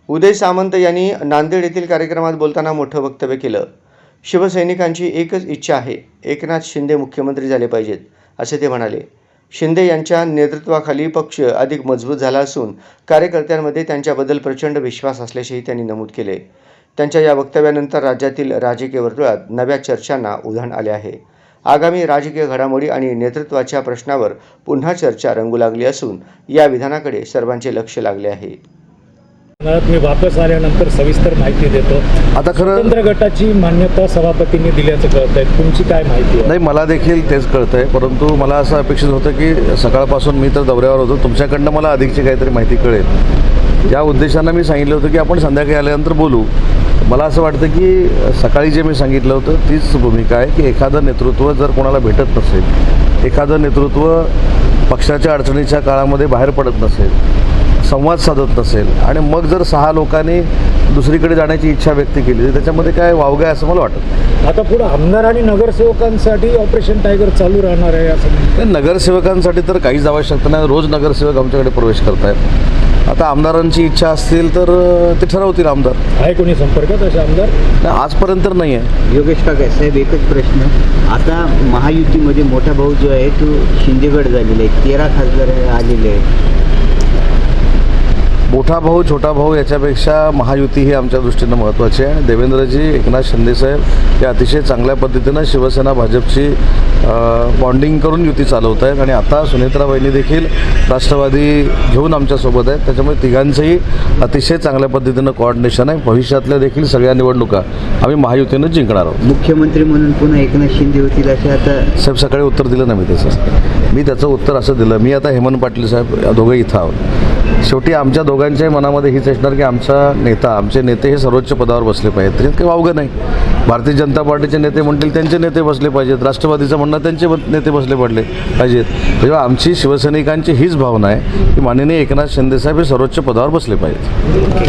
उदय सामंत यांनी नांदेड येथील कार्यक्रमात बोलताना मोठं वक्तव्य केलं. शिवसैनिकांची एकच इच्छा आहे, एकनाथ शिंदे मुख्यमंत्री झाले पाहिजेत, असे ते म्हणाले. शिंदे यांच्या नेतृत्वाखाली पक्ष अधिक मजबूत झाला असून कार्यकर्त्यांमध्ये त्यांच्याबद्दल प्रचंड विश्वास असल्याचेही त्यांनी नमूद केले. त्यांच्या या वक्तव्यानंतर राज्यातील राजकीय वर्तुळात नव्या चर्चांना उधाण आले आहे. आगामी राजकीय घडामोडी आणि नेतृत्वाच्या प्रश्नावर पुन्हा चर्चा रंगू लागली असून या विधानाकडे सर्वांचे लक्ष लागले आहे. मी वापस आल्यानंतर सविस्तर माहिती देतो. आता खरं स्वतंत्र गटाची मान्यता सभापतींनी दिल्याचं कळतंय, तुमची काय माहिती आहे? नाही, मला देखील तेच कळतंय, परंतु मला असं अपेक्षित होतं की सकाळपासून मी तर दौऱ्यावर होतो, तुमच्याकडनं मला अधिकची काहीतरी माहिती कळेल. या उद्देशानं मी सांगितलं होतं की आपण संध्याकाळी आल्यानंतर बोलू. मला असं वाटतं की सकाळी जे मी सांगितलं होतं तीच भूमिका आहे की एखादं नेतृत्व जर कोणाला भेटत नसेल, एखादं नेतृत्व पक्षाच्या अडचणीच्या काळामध्ये बाहेर पडत नसेल, संवाद साधत नसेल आणि मग जर 6 लोकांनी दुसरीकडे जाण्याची इच्छा व्यक्त केली तर त्याच्यामध्ये काय वावगं आहे असं मला वाटतं. आता पुढे आमदार आणि नगरसेवकांसाठी ऑपरेशन टायगर चालू राहणार आहे असं? नगरसेवकांसाठी तर काहीच आवश्यकता नाही. रोज नगरसेवक आमच्याकडे प्रवेश करत आहेत. आता आमदारांची इच्छा असतील तर ते ठरवतील आमदार. आहे कोणी संपर्कात असे आमदार? आजपर्यंत तर नाही आहे. योगेश काका साहेब, एकच प्रश्न. आता महायुतीमध्ये मोठा भाऊ जो आहे तो शिंदेगड झालेला आहे, 13 खासदार आलेले आहेत. मोठा भाऊ छोटा भाऊ याच्यापेक्षा महायुती ही आमच्या दृष्टीनं महत्त्वाची आहे. आणि देवेंद्रजी, एकनाथ शिंदेसाहेब हे अतिशय चांगल्या पद्धतीनं शिवसेना भाजपची बॉन्डिंग करून युती चालवत आहेत. आणि आता सुनेत्राबाईंनी देखील राष्ट्रवादी घेऊन आमच्यासोबत आहेत. त्याच्यामुळे तिघांचंही अतिशय चांगल्या पद्धतीनं कोऑर्डिनेशन आहे. भविष्यातल्या देखील सगळ्या निवडणुका आम्ही महायुतीनं जिंकणार आहोत. मुख्यमंत्री म्हणून पुन्हा एकनाथ शिंदे होतील असे आता साहेब सकाळी उत्तर दिलं ना मी त्याचं. मी त्याचं उत्तर असं दिलं, मी आता हेमंत पाटील साहेब या दोघं इथं आहोत. शेवटी आमच्या दोघांच्याही मनामध्ये हीच असणार की आमचे नेते हे सर्वोच्च पदावर बसले पाहिजेत. त्याच्यात काही वावगं नाही. भारतीय जनता पार्टीचे नेते म्हणतील त्यांचे नेते बसले पाहिजेत, राष्ट्रवादीचं म्हणणं त्यांचे नेते बसले पाहिजेत. तेव्हा आमची शिवसैनिकांची हीच भावना आहे की माननीय एकनाथ शिंदेसाहेब हे सर्वोच्च पदावर बसले पाहिजेत.